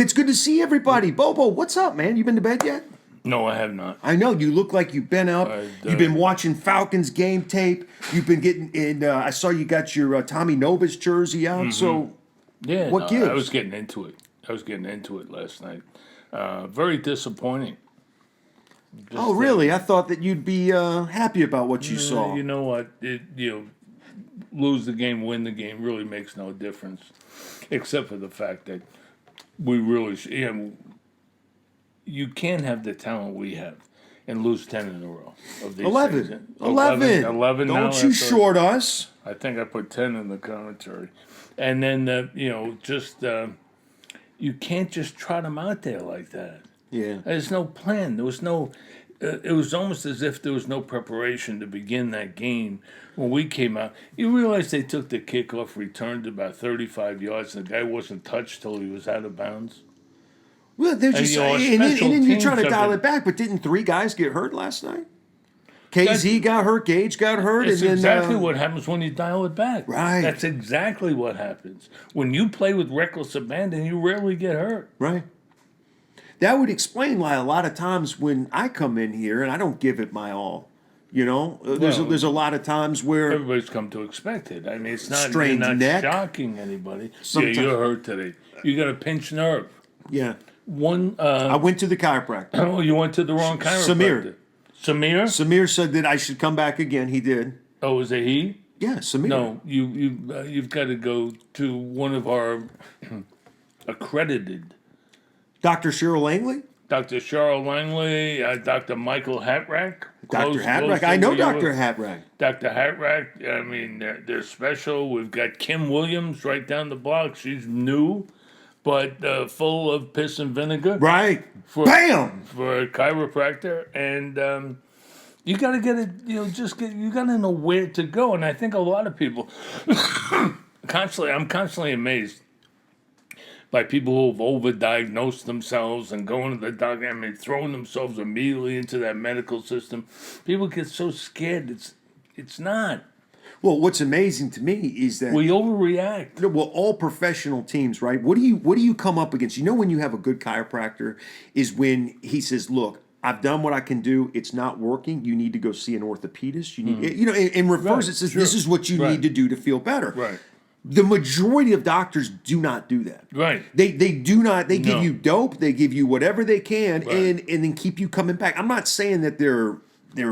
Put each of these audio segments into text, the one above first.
It's good to see everybody. Bobo, what's up, man? You been to bed yet? No, I have not. I know you look like you've been up. You've been watching Falcons game tape. You've been getting in. I saw you got your Tommy Novas jersey out. So, what gives? I was getting into it. Last night. Very disappointing. Really? I thought that you'd be happy about what you saw. You know what? Lose the game, win the game really makes no difference, except for the fact that we really, you can't have the talent we have and lose 10 in a row of these 11. things. 11 now. Don't you short us. I think I put 10 in the commentary. And then, you can't just trot them out there like that. Yeah. There's no plan. There was no. It was almost as if there was no preparation to begin that game. When we came out, you realize they took the kickoff, returned about 35 yards, and the guy wasn't touched till he was out of bounds. Well, they're just and then you're trying to dial it back. But didn't 3 guys get hurt last night? KZ got hurt, Gage got hurt, It's and then exactly what happens when you dial it back. Right. That's exactly what happens when you play with reckless abandon. You rarely get hurt. Right. That would explain why a lot of times when I come in here and I don't give it my all, there's a lot of times where everybody's come to expect it. I mean, it's not, strained not neck. shocking anybody. Sometimes. Yeah, you're hurt today. You got a pinched nerve. Yeah. One. I went to the chiropractor. Oh, you went to the wrong chiropractor. Samir. Samir said that I should come back again. He did. Oh, is it he? Yeah, Samir. No, you've got to go to one of our accredited. Dr. Cheryl Langley? Dr. Cheryl Langley, Dr. Michael Hatrack. Dr. Hatrack. I know Dr. Hatrack. Dr. Hatrack, I mean, they're special. We've got Kim Williams right down the block. She's new, but full of piss and vinegar. Right. Bam! For a chiropractor. And you got to get it, you got to know where to go. And I think a lot of people, I'm constantly amazed by people who have overdiagnosed themselves and going to the doctor, throwing themselves immediately into that medical system. People get so scared. It's not. Well, what's amazing to me is that we overreact. Well, all professional teams, right? What do you come up against? When you have a good chiropractor is when he says, "Look, I've done what I can do. It's not working. You need to go see an orthopedist. You need, in reverse, it says this is what you need to do to feel better." Right. The majority of doctors do not do that. Right. They do not. They give you dope. They give you whatever they can, and then keep you coming back. I'm not saying that their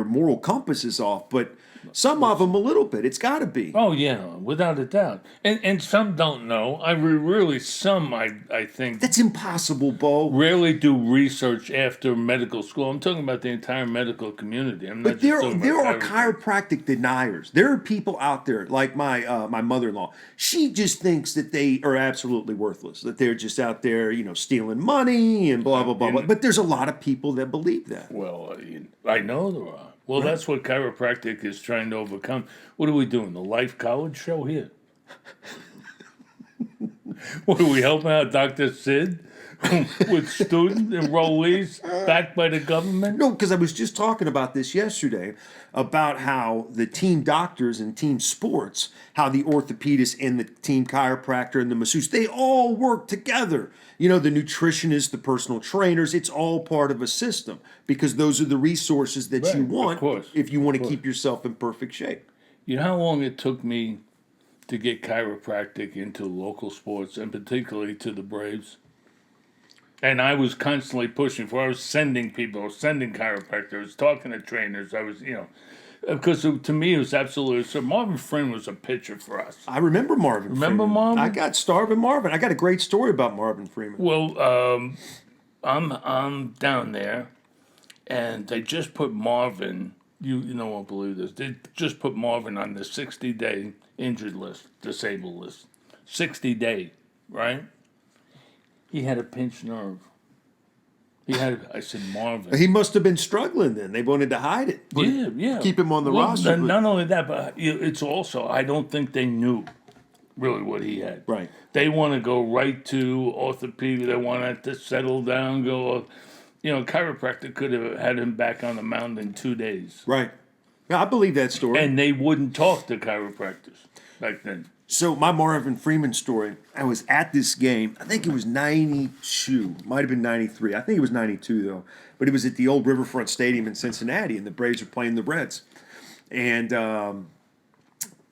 moral compass is off, but some of them a little bit. It's got to be. Oh yeah, without a doubt. And some don't know. I think that's impossible, Beau. Rarely do research after medical school. I'm talking about the entire medical community. But there are chiropractic deniers. There are people out there like my mother-in-law. She just thinks that they are absolutely worthless. That they're just out there, stealing money and blah blah blah. But there's a lot of people that believe that. Well, I know there are. Well, that's what chiropractic is trying to overcome. What are we doing? The Life College show here? What are we helping out Dr. Sid with student enrollees backed by the government? No, because I was just talking about this yesterday about how the team doctors and team sports, how the orthopedist and the team chiropractor and the masseuse, they all work together. The nutritionists, the personal trainers, it's all part of a system because those are the resources that you want if you want to keep yourself in perfect shape. You know how long it took me to get chiropractic into local sports and particularly to the Braves? And I was constantly pushing for it. I was sending people, sending chiropractors, talking to trainers. I was, because to me it was absolutely so. Marvin Freeman was a pitcher for us. I remember Marvin. Remember Freeman. Marvin? I got starving Marvin. I got a great story about Marvin Freeman. Well, I'm down there, and they just put Marvin. You won't believe this. They just put Marvin on the 60-day injured list, disabled list. 60-day, right? He had a pinched nerve. I said, Marvin. He must have been struggling then. They wanted to hide it. Yeah. Keep him on the roster. Not only that, but it's also, I don't think they knew really what he had. Right. They want to go right to orthopedic. They want to settle down, chiropractor could have had him back on the mound in 2 days. Right. Yeah, I believe that story. And they wouldn't talk to chiropractors back then. So my Marvin Freeman story, I was at this game. I think it was 92. Might have been 93. I think it was 92, though. But it was at the old Riverfront Stadium in Cincinnati, and the Braves were playing the Reds. And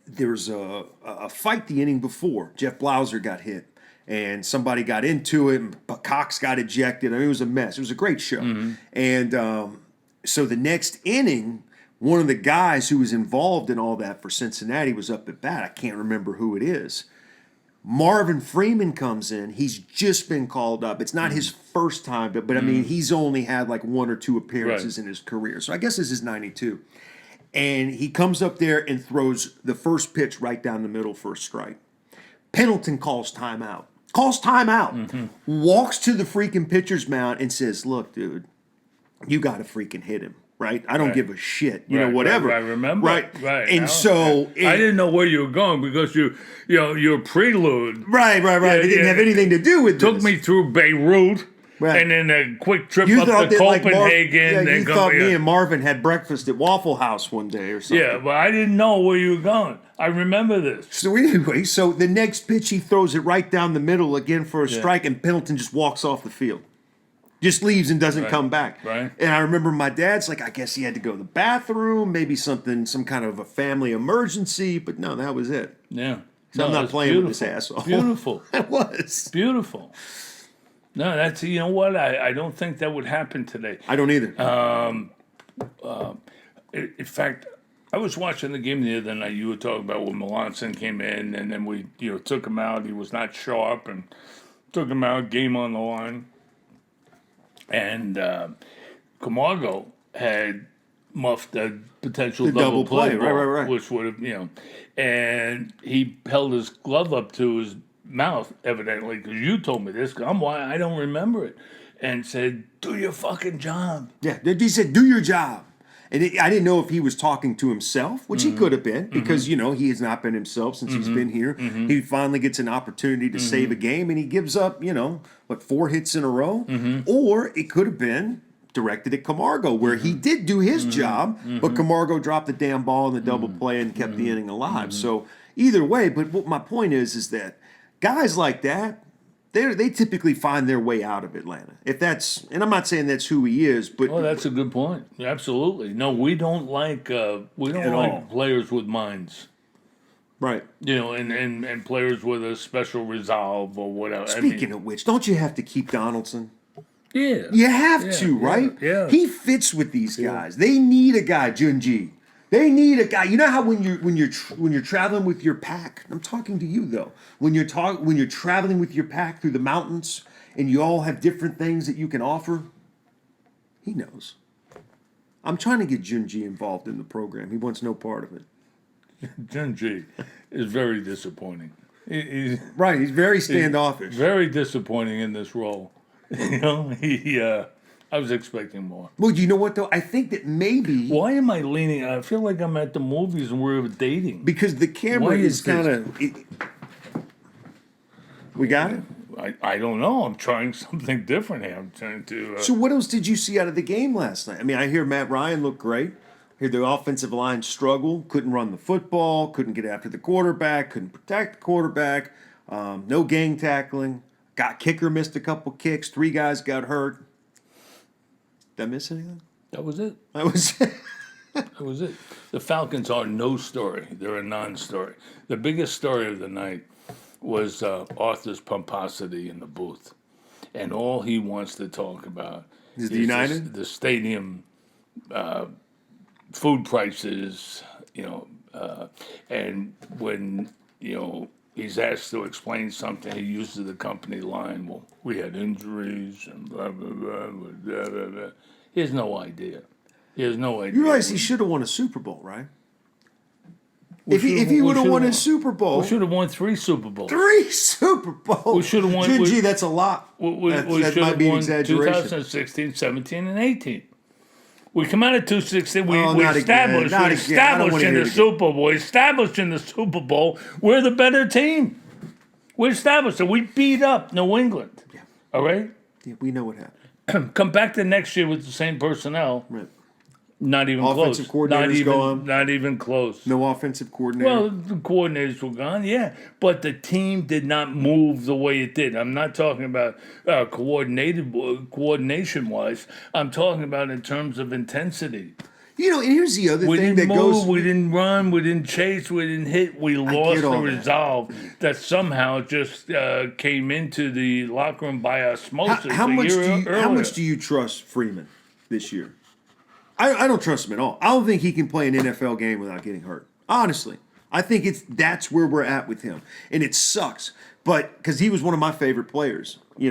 there was a fight the inning before. Jeff Blauser got hit, and somebody got into it, and Cox got ejected. I mean, it was a mess. It was a great show. And so the next inning, one of the guys who was involved in all that for Cincinnati was up at bat. I can't remember who it is. Marvin Freeman comes in. He's just been called up. It's not his first time, but I mean, he's only had like 1 or 2 appearances in his career. So I guess this is 92. And he comes up there and throws the first pitch right down the middle for a strike. Pendleton calls timeout. Walks to the freaking pitcher's mound and says, "Look, dude, you got to freaking hit him. Right? I don't give a shit. You know, whatever. Right, I remember. Right. And I didn't know where you were going because your prelude. Right. It didn't have anything to do with took me through Beirut. Right. And then a quick trip up to Copenhagen. You thought me and Marvin had breakfast at Waffle House one day or something. Yeah, but I didn't know where you were going. I remember this. So anyway, the next pitch he throws it right down the middle again for a strike, and Pendleton just walks off the field. Just leaves and doesn't come back. Right. And I remember my dad's like, I guess he had to go to the bathroom, maybe some kind of a family emergency, but no, that was it. Yeah. So I'm not playing with this asshole. Beautiful. It was. Beautiful. No, that's, you know what? I don't think that would happen today. I don't either. In fact, I was watching the game the other night. You were talking about when Melanson came in, and then we took him out. He was not sharp, and took him out, game on the line. And Camargo had muffed a potential double play ball, right. which would have, and he held his glove up to his mouth, evidently, because you told me this. I don't remember it, and said, "Do your fucking job." Yeah, he said, "Do your job." And I didn't know if he was talking to himself, which he could have been, because, he has not been himself since he's been here. He finally gets an opportunity to save a game, and he gives up, 4 hits in a row? Or it could have been directed at Camargo, where he did do his job, but Camargo dropped the damn ball in the double play and kept the inning alive. So either way, but what my point is that guys like that, they typically find their way out of Atlanta. And I'm not saying that's who he is, but that's a good point. Absolutely. No, we don't like players with minds. Right. And players with a special resolve or whatever. Speaking of which, don't you have to keep Donaldson? Yeah. You have to, right? Yeah. He fits with these guys. They need a guy, Junji. They need a guy. You know how when you're traveling with your pack, I'm talking to you though. When you're traveling with your pack through the mountains and you all have different things that you can offer, he knows. I'm trying to get Junji involved in the program. He wants no part of it. Junji is very disappointing. He's very standoffish. Very disappointing in this role. I was expecting more. Well, you know what, though? I think that maybe... Why am I leaning... I feel like I'm at the movies and we're dating. Because the camera is kind of... We got it? I don't know. I'm trying something different here. I'm trying to... So what else did you see out of the game last night? I mean, I hear Matt Ryan looked great. I hear the offensive line struggle. Couldn't run the football. Couldn't get after the quarterback. Couldn't protect the quarterback. No gang tackling. Kicker missed a couple kicks. 3 guys got hurt. Did I miss anything? That was it. That was it. That was it. The Falcons are no story. They're a non-story. The biggest story of the night was Arthur's pomposity in the booth. And all he wants to talk about is the United? The stadium, food prices, and when, he's asked to explain something, he uses the company line, well, we had injuries and blah, blah, blah, blah, blah, blah. He has no idea. You realize he should have won a Super Bowl, right? If he would have won a Super Bowl. We should have won 3 Super Bowls. 3 Super Bowls? We should have won. Gee, that's a lot. That might be an won exaggeration. 2016, 17, and 18. We come out of 2016. We not established. again. We established in the Super Bowl. We established in the Super Bowl. We're the better team. We're established, and we beat up New England. Yeah. All right. Yeah, we know what happened. Come back the next year with the same personnel. Right. Not even Offensive close. Not coordinator's even, gone. Not even close. No offensive coordinator. Well, the coordinators were gone, yeah, but the team did not move the way it did. I'm not talking about coordination-wise. I'm talking about in terms of intensity. And here's the other We thing didn't that move, goes. we didn't run, we didn't chase, we didn't hit. We lost the all that. resolve that somehow just came into the locker room by osmosis How a much year do you, earlier. how much do you trust Freeman this year? I don't trust him at all. I don't think he can play an NFL game without getting hurt. Honestly, I think that's where we're at with him, and it sucks. But because he was one of my favorite players, he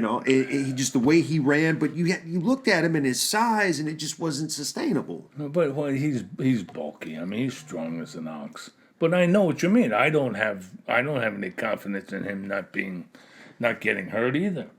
just the way he ran. But you looked at him and his size, and it just wasn't sustainable. But he's bulky. I mean, he's strong as an ox. But I know what you mean. I don't have any confidence in him not getting hurt either.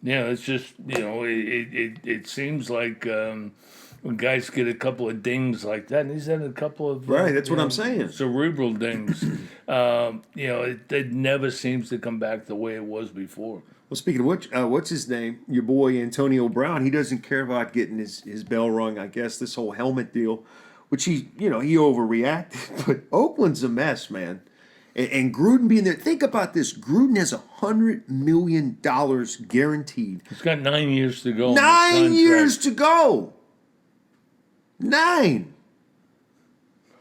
Yeah, it's just it seems like when guys get a couple of dings like that, and he's had a couple of Right, that's what I'm saying. cerebral dings. It never seems to come back the way it was before. Well, speaking of which, what's his name? Your boy Antonio Brown. He doesn't care about getting his bell rung. I guess this whole helmet deal, which he overreacted. But Oakland's a mess, man. And Gruden being there. Think about this. Gruden has $100 million guaranteed. He's got 9 years to go. 9 years to go. 9.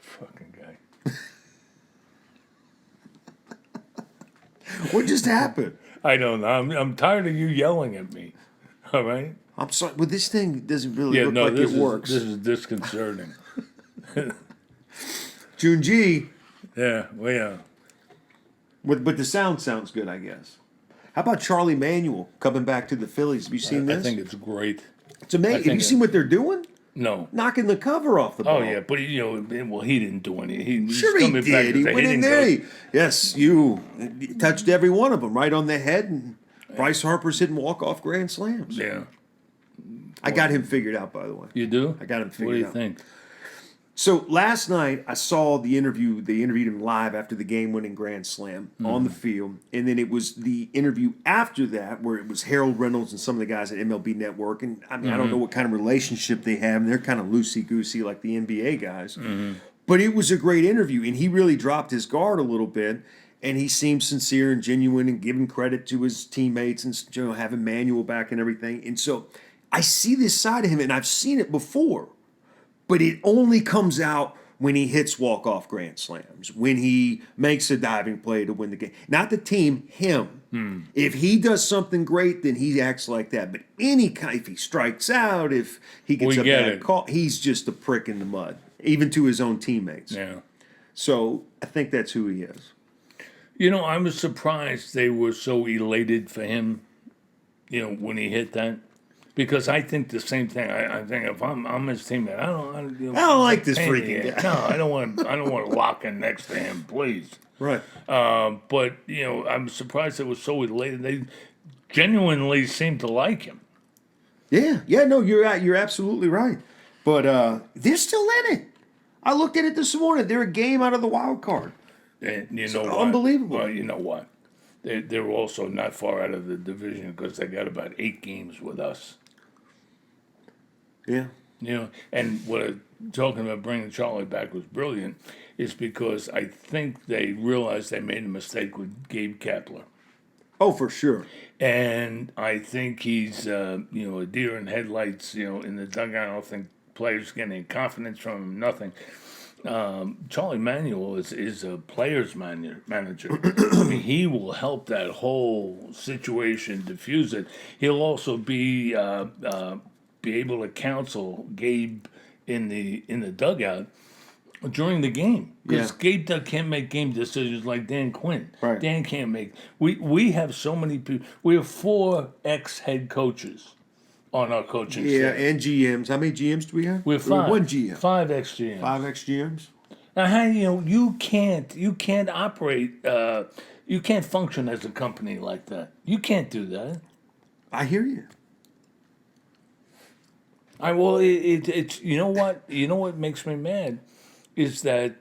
Fucking guy. What just happened? I don't know. I'm tired of you yelling at me. All right. I'm sorry. Well, this thing doesn't really look like it works. This is disconcerting. June G. Yeah. Well, yeah. But the sounds good, I guess. How about Charlie Manuel coming back to the Phillies? Have you seen this? I think it's great. It's amazing. Have you seen what they're doing? No. Knocking the cover off the ball. Oh yeah, but he didn't do anything. Sure he did. He went in there. Yes, you touched every one of them right on the head, and Bryce Harper's hitting walk-off grand slams. Yeah. I got him figured out, by the way. You do? I got him figured out. What do you think? So last night I saw the interview. They interviewed him live after the game-winning grand slam on the field, and then it was the interview after that where it was Harold Reynolds and some of the guys at MLB Network. And I mean, I don't know what kind of relationship they have. And they're kind of loosey-goosey like the NBA guys. But it was a great interview, and he really dropped his guard a little bit. And he seemed sincere and genuine and giving credit to his teammates and having Manuel back and everything. And so I see this side of him, and I've seen it before. But it only comes out when he hits walk-off grand slams, when he makes a diving play to win the game. Not the team, him. If he does something great, then he acts like that. But if he strikes out, if he gets a bad call, he's just a prick in the mud, even to his own teammates. Yeah. So I think that's who he is. I was surprised they were so elated for him, when he hit that. Because I think the same thing. I think if I'm his teammate, I don't like this freaking guy. No, I don't want to lock in next to him, please. Right. But I'm surprised they were so elated. They genuinely seemed to like him. Yeah. No, you're absolutely right. But they're still in it. I looked at it this morning. They're a game out of the wild card. And what? Unbelievable. Well, you know what? They're also not far out of the division because they got about 8 games with us. Yeah. And what I'm talking about bringing Charlie back was brilliant is because I think they realized they made a mistake with Gabe Kapler. Oh, for sure. And I think he's, a deer in headlights, in the dugout. I don't think players get any confidence from him, nothing. Charlie Manuel is a player's manager. I mean, he will help that whole situation diffuse it. He'll also be able to counsel Gabe in the dugout during the game because Gabe can't make game decisions like Dan Quinn. Right. Dan can't make. We have so many people. We have 4 ex-head coaches on our coaching staff. Yeah, and GMs. How many GMs do we have? We have 5. 1 GM. 5 ex-GMs. 5 ex-GMs. Now, how you can't operate. You can't function as a company like that. You can't do that. I hear you. It's what makes me mad is that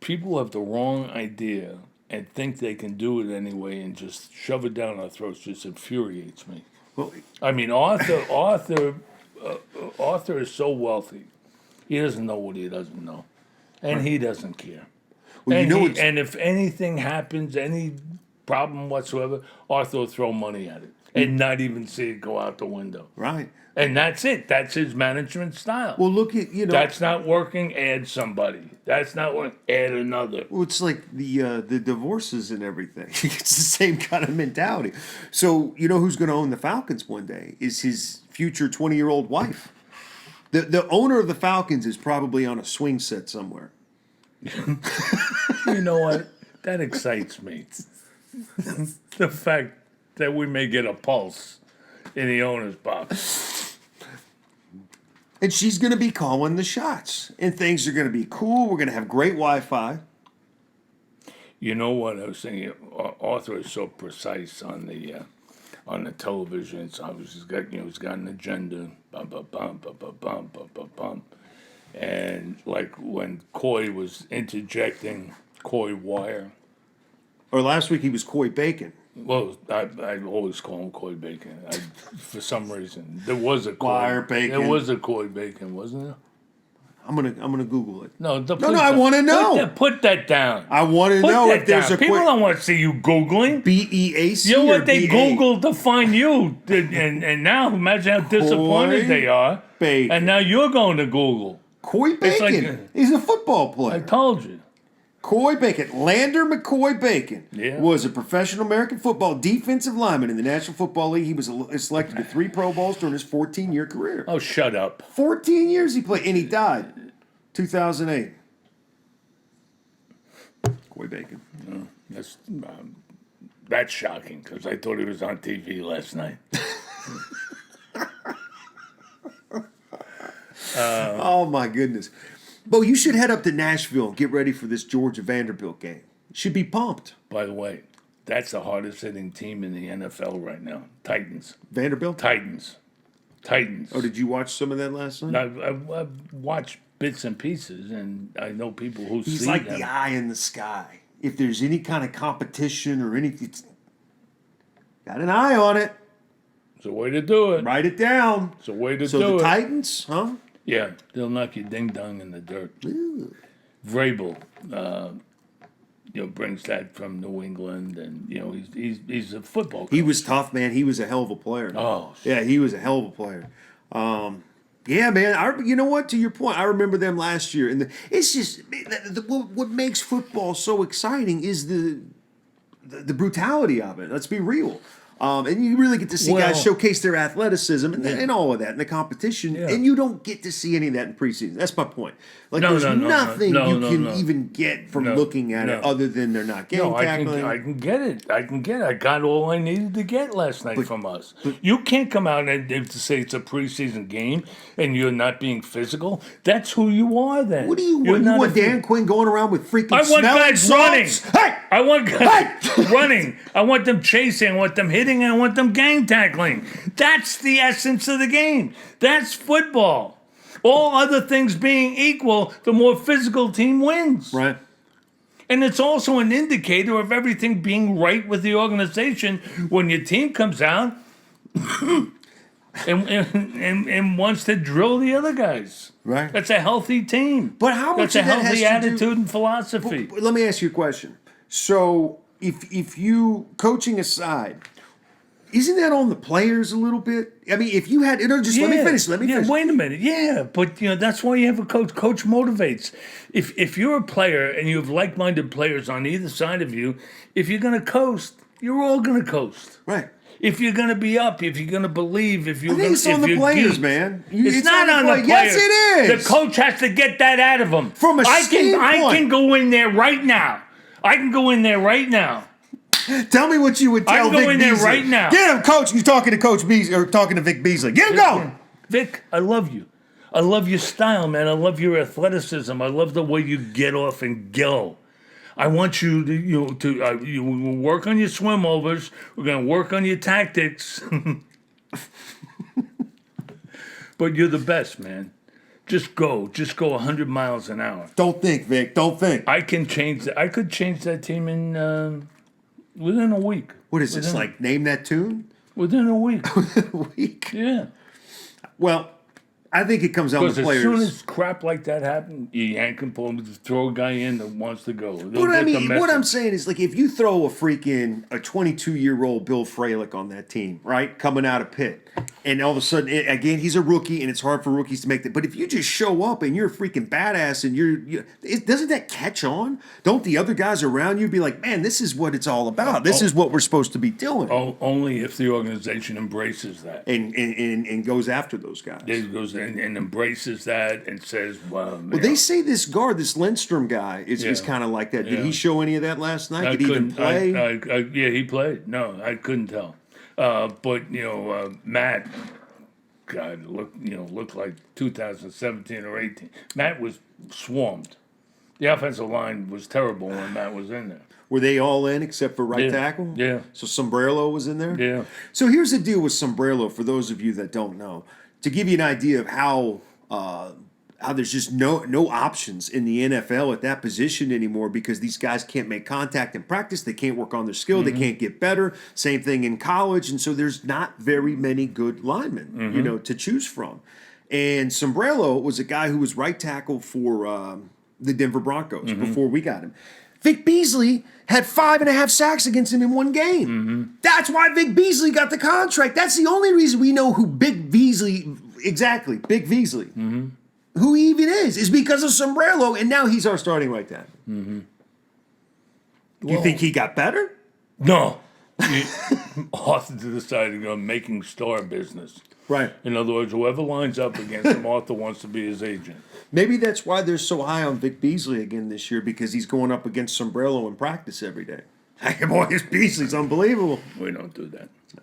people have the wrong idea and think they can do it anyway and just shove it down our throats. Just infuriates me. Well, I mean, Arthur Arthur is so wealthy. He doesn't know what he doesn't know, and he doesn't care. Well, And, you know and if anything happens, any problem whatsoever, Arthur will throw money at it and not even see it go out the window. right. And that's it. That's his management style. Well, look at That's not working. Add somebody. That's not working. Add another. Well, it's like the divorces and everything. It's the same kind of mentality. So you know who's going to own the Falcons one day is his future 20-year-old wife. The owner of the Falcons is probably on a swing set somewhere. You know what? That excites me. The fact that we may get a pulse in the owner's box. And she's going to be calling the shots. And things are going to be cool. We're going to have great Wi-Fi. You know what I was thinking? Arthur is so precise on the television. It's obvious he's got an agenda. Bum, bum, bum, bum, bum, bum, bum, bum, bum. And like when Coy was interjecting Coy Wire. Or last week he was Coy Bacon. Well, I always call him Coy Bacon. For some reason, there was a Coy, Wire Bacon. There was a Coy Bacon, wasn't there? I'm gonna Google it. No, I want to know. Put that down. I want to know if there's a People don't want to see you Googling. BEAC. You know what they BA? Googled to find you, and now imagine how disappointed Coy they are. Bacon. And now you're going to Google. Coy Bacon. like- He's a football I player. told you. Coy Bacon, Lander McCoy Bacon, Yeah. was a professional American football defensive lineman in the National Football League. He was selected to 3 Pro Bowls during his 14-year career. Oh, shut up. 14 years he played, and he died 2008. Coy Bacon. That's shocking because I thought he was on TV last night. Oh, my goodness. Bo, you should head up to Nashville and get ready for this Georgia Vanderbilt game. You should be pumped. By the way, that's the hardest hitting team in the NFL right now. Titans. Vanderbilt? Titans. Oh, did you watch some of that last night? I watched bits and pieces, and I know people who He's see like them. the eye in the sky. If there's any kind of competition or anything, got an eye on it. It's a way to do it. Write it down. It's a way to So do the it. Titans, huh? Yeah, they'll knock you ding dong in the dirt. Ooh. Vrabel, brings that from New England, and he's a football coach. He was tough, man. He was a hell of a player. Oh, Yeah, he was a hell of a player. Yeah, man. You know what? To your point, I remember them last year, and it's just what makes football so exciting is the brutality of it. Let's be real. And you really get to see guys showcase their athleticism and all of that in the competition, and you don't get to see any of that in preseason. That's my point. Like, there's nothing you can even get from looking at it other than they're not game tackling. I can get it. I got all I needed to get last night from us. You can't come out and to say it's a preseason game and you're not being physical. That's who you are then. What do you You're want? You not want a- Dan Quinn going around with freaking I want smelling guys running. salts? Hey! I want guys running. I want them chasing. I want them hitting. And I want them gang tackling. That's the essence of the game. That's football. All other things being equal, the more physical team wins. Right. And it's also an indicator of everything being right with the organization when your team comes out and wants to drill the other guys. Right. That's a healthy team. But how much That's a of that healthy has to do- attitude and philosophy. But let me ask you a question. So, if you, coaching aside, isn't that on the players a little bit? I mean, if you had, let me finish. Let me finish. Wait a minute. Yeah, but that's why you have a coach. Coach motivates. If you're a player and you have like-minded players on either side of you, if you're going to coast, you're all going to coast. Right. If you're going to be up, if you're going to believe, if you're I think going it's on the players, man. It's not on the players. Yes, it is. The coach has to get that out of them. From a I standpoint. can go in there right now. Tell me what you would tell I can Vic go in there Beasley. right now. Get him, coach. You're talking to Coach Beasley or talking to Vic Beasley. Get him going. Vic, I love you. I love your style, man. I love your athleticism. I love the way you get off and go. I want you to you work on your swim overs. We're going to work on your tactics. But you're the best, man. Just go 100 miles an hour. Don't think, Vic. Don't think. I can change that. I could change that team in within a week. What is this, like name that tune? Within a week. Week. Yeah. Well, I think it comes down Because to as players. soon as crap like that happens, you yank him, pull him, just throw a guy in that wants to go. They'll But I get the mean, what message. I'm saying is, like, if you throw a 22-year-old Bill Fralick on that team, right, coming out of Pitt, and all of a sudden, again, he's a rookie, and it's hard for rookies to make that. But if you just show up and you're a freaking badass, and doesn't that catch on? Don't the other guys around you be like, man, this is what it's all about. This is what we're supposed to be doing, Only if the organization embraces that. and goes after those guys. It goes and embraces that and says, well, Well, they say this guard, this Lindstrom guy, is kind of like that. Did Yeah. he show any of that last night? I Did he even couldn't- play? yeah, he played. No, I couldn't tell. But Matt, God, looked like 2017 or 18. Matt was swarmed. The offensive line was terrible when Matt was in there. Were they all in except for right Yeah. tackle? Yeah. So Sombrero was in there? Yeah. So here's the deal with Sombrero, for those of you that don't know. To give you an idea of how there's just no options in the NFL at that position anymore, because these guys can't make contact in practice. They can't work on their skill. They can't get better. Same thing in college. And so there's not very many good linemen, to choose from. And Sombrero was a guy who was right tackle for the Denver Broncos before we got him. Vic Beasley had 5.5 sacks against him in one game. That's why Vic Beasley got the contract. That's the only reason we know who Big Beasley, who he even is because of Sombrero, and now he's our starting right tackle. Do you think he got better? No. Arthur decided to go making star business. Right. In other words, whoever lines up against him, Arthur wants to be his agent. Maybe that's why they're so high on Vic Beasley again this year, because he's going up against Sombrero in practice every day. Hey, boy, his Beasley's unbelievable. We don't do that. No.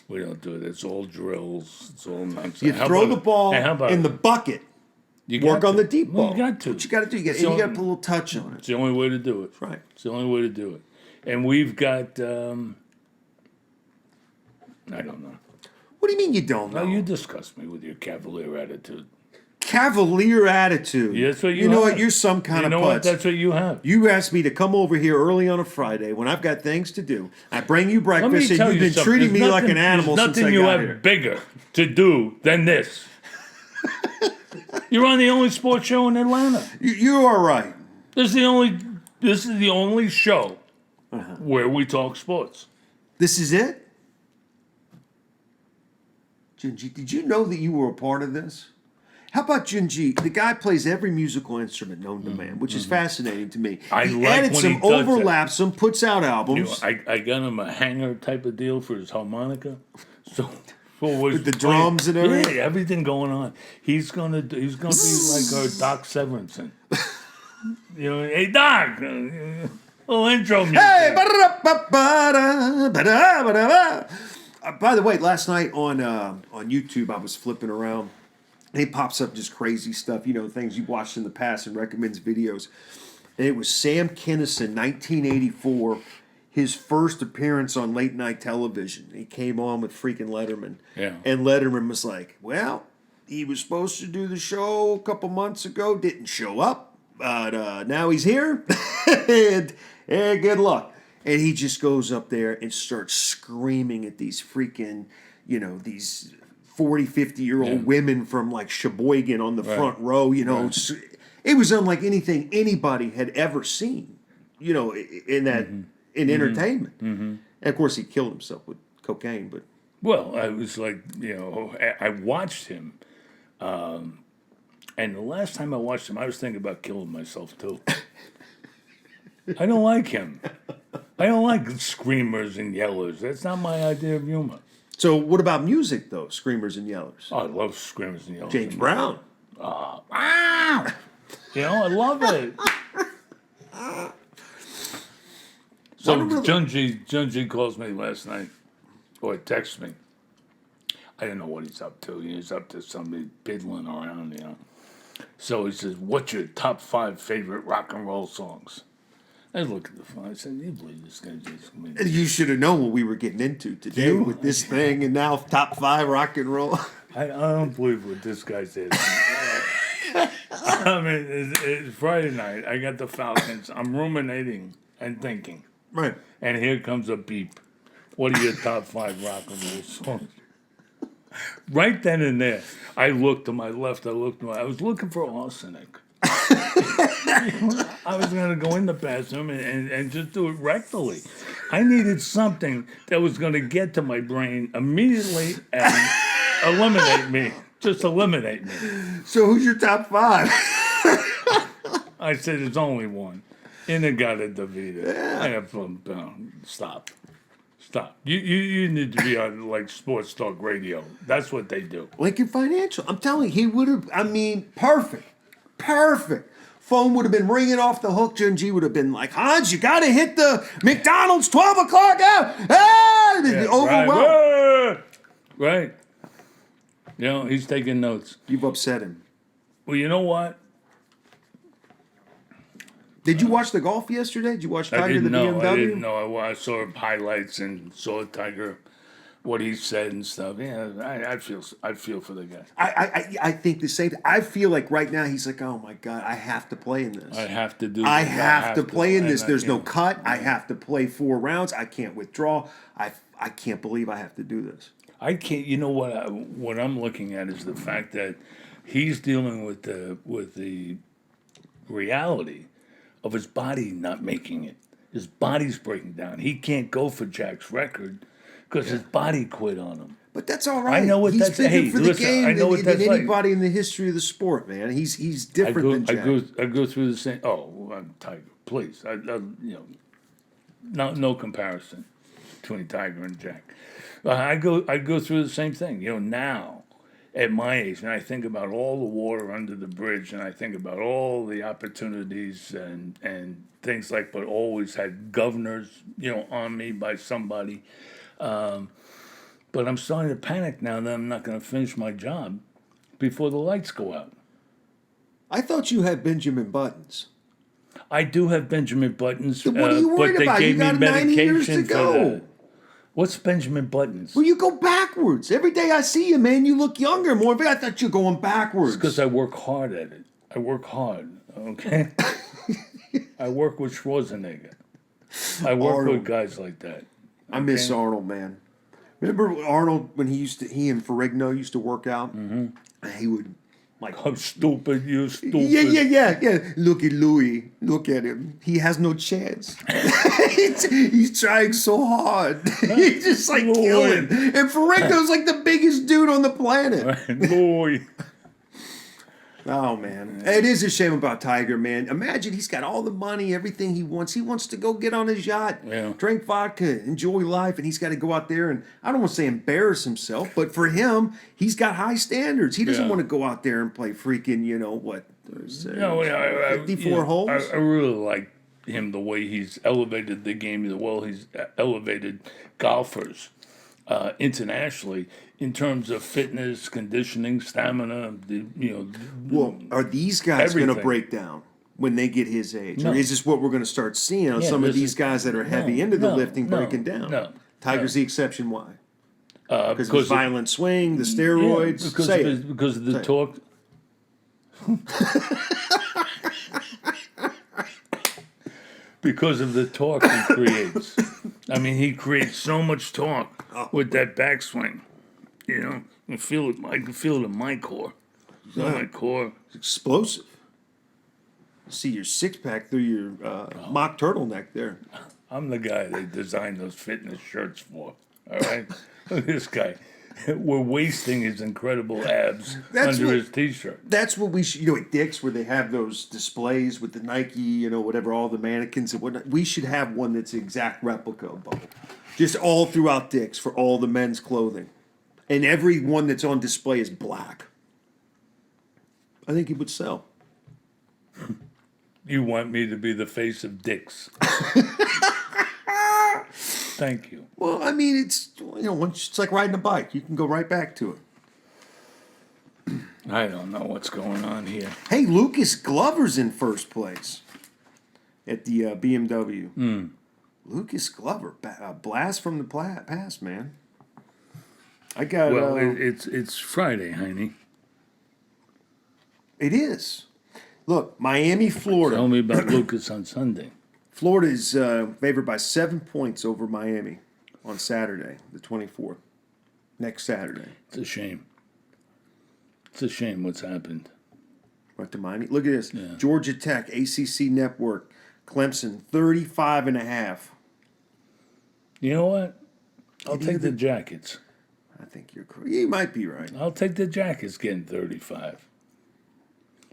We don't do it. It's all drills. It's all nonsense. You throw the ball in the bucket. You Work on the deep ball. You got to. What you got to do? You got to put a little touch on it. It's the only way to do it. Right. It's the only way to do it. And we've got, I don't know. What do you mean you don't know? No, you disgust me with your cavalier attitude. Cavalier attitude. Yeah, that's what you know have. what? You're some kind of You know putz. what? That's what you have. You asked me to come over here early on a Friday when I've got things to do. I bring you Let me breakfast, and tell you've you been something. treating me There's like an nothing- animal there's since I nothing you got have here. bigger to do than this. You're on the only sports show in Atlanta. You are right. This is the only show where we talk sports. This is it? Junji, did you know that you were a part of this? How about Junji? The guy plays every musical instrument known to man, which is fascinating to me. I he like edits when he them, does that. overlaps them, puts out albums. I got him a hanger type of deal for his harmonica. So With the drums and everything? Yeah, everything going on. He's gonna be like our Doc Severinsen. Hey Doc, little intro music. Hey, ba-da-da-ba-ba-da, ba-da-ba-da-ba. By the way, last night on YouTube, I was flipping around. And it pops up just crazy stuff, things you've watched in the past, and recommends videos. And it was Sam Kinison, 1984, his first appearance on late night television. He came on with freaking Letterman. Yeah. And Letterman was like, well, he was supposed to do the show a couple months ago, didn't show up, but now he's here. and good luck. And he just goes up there and starts screaming at these freaking, these 40, 50-year-old women from like Sheboygan on the front row, It was unlike anything anybody had ever seen, in that in entertainment. And of course, he killed himself with cocaine. But Well, I was like, I watched him, and the last time I watched him, I was thinking about killing myself too. I don't like him. I don't like screamers and yellers. That's not my idea of humor. so, what about music though? Screamers and yellers. Oh, I love screamers and yellers. James Brown. Wow. I love it. So Junji calls me last night, or texts me. I didn't know what he's up to. He's up to somebody piddling around, So he says, "What's your top 5 favorite rock and roll songs?" I looked at the phone. I said, "You believe this guy just come in?" You should have known what we were getting into today with this thing, and now top 5 rock and roll. I don't believe what this guy said. I mean, it's Friday night. I got the Falcons. I'm ruminating and thinking. Right. And here comes a beep. What are your top 5 rock and roll songs? Right then and there, I looked to my left. I was looking for arsenic. I was going to go in the bathroom and just do it rectally. I needed something that was going to get to my brain immediately and eliminate me. Just eliminate me. So who's your top 5? I said, there's only one. Inagata Davida. Yeah. Stop. You need to be on like sports talk radio. That's what they do. Lincoln Financial. I'm telling you, he would have, perfect. Perfect. Phone would have been ringing off the hook. Jim G would have been like, Hans, you got to hit the McDonald's 12 o'clock out. Overwhelmed. Right. You know, he's taking notes. You've upset him. Well, you know what? Did you watch the golf yesterday? Did you watch Tiger I didn't the know. BMW? I didn't know. I saw highlights and saw Tiger, what he said and stuff. Yeah, I feel for the guy. I think the same. I feel like right now he's like, oh my God, I have to play in this. I have to do. I have to play in this. There's no cut. I have to play 4 rounds. I can't withdraw. I can't believe I have to do this. I can't. You know what I'm looking at is the fact that he's dealing with the reality of his body not making it. His body's breaking down. He can't go for Jack's record because his body quit on him. But that's all right. I know what he's that's. bigger Hey, for listen, the game I know what than that's like. anybody in the history of the sport, man. He's different than Jack. I go through the same. Oh, I'm Tiger. Please, no comparison between Tiger and Jack. I go through the same thing. You know, now at my age, and I think about all the water under the bridge, and I think about all the opportunities and things like, but always had governors, on me by somebody. But I'm starting to panic now that I'm not going to finish my job before the lights go out. I thought you had Benjamin Buttons. I do have Benjamin Buttons, What are you worried but they about? gave You got me 90 years to medication for go. that. What's Benjamin Buttons? Well, you go backwards. Every day I see you, man, you look younger more. But I thought you were going backwards. It's because I work hard at it. I work hard, okay? I work with Schwarzenegger. I work Arnold. with guys like that. I miss Arnold, man. Remember Arnold when he and Ferrigno used to work out? Mm-hmm. And he would I'm stupid, you stupid. Yeah. Look at Louis. Look at him. He has no chance. he's trying so hard. He's just like killing. And Ferrigno's like the biggest dude on the planet. Louis. Oh, man. It is a shame about Tiger, man. Imagine he's got all the money, everything he wants. He wants to go get on his yacht, drink vodka, enjoy life, and he's got to go out there and, I don't want to say embarrass himself, but for him, he's got high standards. He doesn't want to go out there and play freaking, 54 holes. I really like him, the way he's elevated the game, the way he's elevated golfers internationally. In terms of fitness, conditioning, stamina, Well, are these guys going to everything. break down when they get his age? No. Or is this what we're going to start seeing on some of these guys that are heavy into the lifting breaking down? No. Tiger's the exception. Why? Because of his Because violent swing, the steroids. because of the talk. Because of the torque he creates. I mean, he creates so much torque with that backswing. I can feel it. I can feel it in my core. My core. It's explosive. See your 6-pack through your mock turtleneck there. I'm the guy they designed those fitness shirts for. All right? Look at this guy. We're wasting his incredible abs under his T-shirt. That's what we should, at Dick's where they have those displays with the Nike, whatever, all the mannequins and whatnot. We should have one that's an exact replica of Beau. Just all throughout Dick's for all the men's clothing. And every one that's on display is black. I think he would sell. You want me to be the face of Dick's. Thank you. Well, I mean, it's it's like riding a bike. You can go right back to it. I don't know what's going on here. Hey, Lucas Glover's in first place at the BMW. Lucas Glover, a blast from the past, man. I got. Well, it's Friday, Heine. It is. Look, Miami, Florida. Tell me about Lucas on Sunday. Florida is favored by 7 points over Miami on Saturday, the 24th. next Saturday. It's a shame. It's a shame what's happened. Right to Miami. Look at this. Yeah. Georgia Tech, ACC Network, Clemson, 35.5. You know what? I'll Did take you the even- Jackets. I think you might be right. I'll take the Jackets getting 35.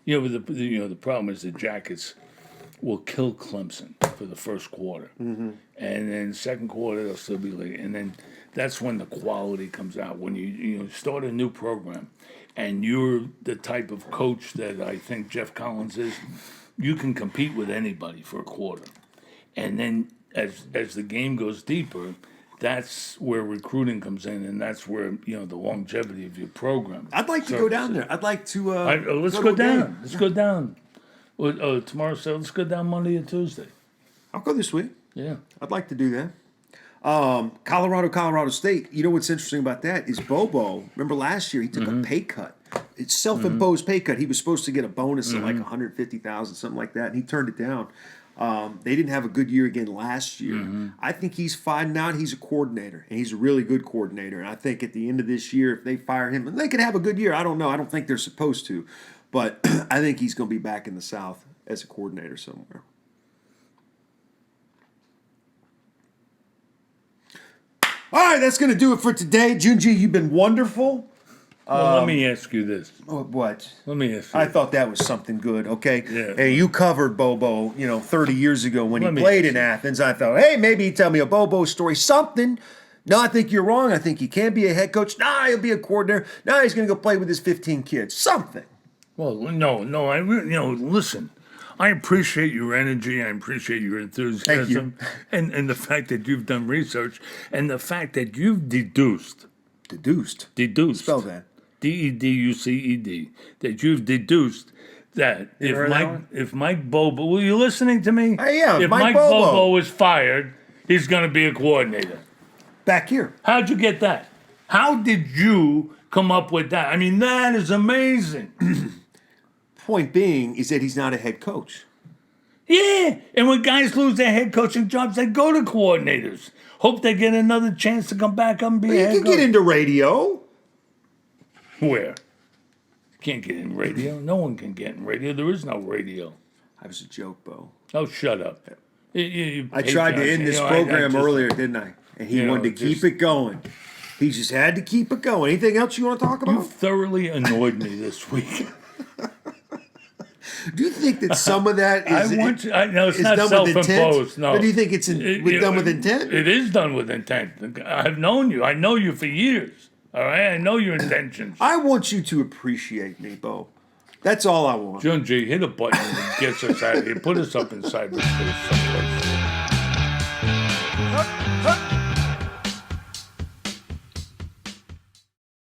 But the problem is the Jackets will kill Clemson for the first quarter, and then second quarter they'll still be late, and then that's when the quality comes out. When you start a new program, and you're the type of coach that I think Jeff Collins is, you can compete with anybody for a quarter, and then as the game goes deeper, that's where recruiting comes in, and that's where the longevity of your program. I'd like to go down there. I'd like to. Let's to go a down. game. Let's go down. Tomorrow, so let's go down Monday or Tuesday. I'll go this week. Yeah. I'd like to do that. Colorado State. You know what's interesting about that is Bobo. Remember last year he took a pay cut. It's self-imposed pay cut. He was supposed to get a bonus of like $150,000, something like that, and he turned it down. They didn't have a good year again last year. I think he's finding out he's a coordinator, and he's a really good coordinator. And I think at the end of this year, if they fire him, and they could have a good year. I don't know. I don't think they're supposed to, but I think he's going to be back in the South as a coordinator somewhere. All right, that's going to do it for today. Junji, you've been wonderful. Well, let me ask you this. What? Let me ask you. I thought that was something good, okay? Yeah. Hey, you covered Bobo, 30 years ago when he Let me played ask in you. Athens. I thought, hey, maybe he'd tell me a Bobo story, something. No, I think you're wrong. I think he can be a head coach. Nah, he'll be a coordinator. Nah, he's going to go play with his 15 kids. Something. Well, no. I really, listen. I appreciate your energy. I appreciate your enthusiasm, and the fact that you've done research, and the fact that you've deduced. Spell that. DEDUCED. That you've deduced that heard that one? if Mike Bobo, were you listening to me? Yeah, If Mike Mike Bobo. Bobo is fired, he's going to be a coordinator. Back here. How'd you get that? How did you come up with that? I mean, that is amazing. Point being is that he's not a head coach. Yeah, and when guys lose their head coaching jobs, they go to coordinators. Hope they get another chance to come back up and be a You head can coach. get into radio. Where? Can't get in radio. No one can get in radio. There is no radio. That was a joke, Bo. Oh, shut up. I tried to end this program earlier, didn't I? And he wanted to keep it going. He just had to keep it going. Anything else you want to talk You about? thoroughly annoyed me this week. Do you think that some of that is, No, it's is not done with intent? self-imposed. No. But do you think it's done with intent? It is done with intent. I've known you. I know you for years. All right? I know your intentions. I want you to appreciate me, Bo. That's all I want. John G, hit a button and gets us out of here. Put us up in cyberspace someplace.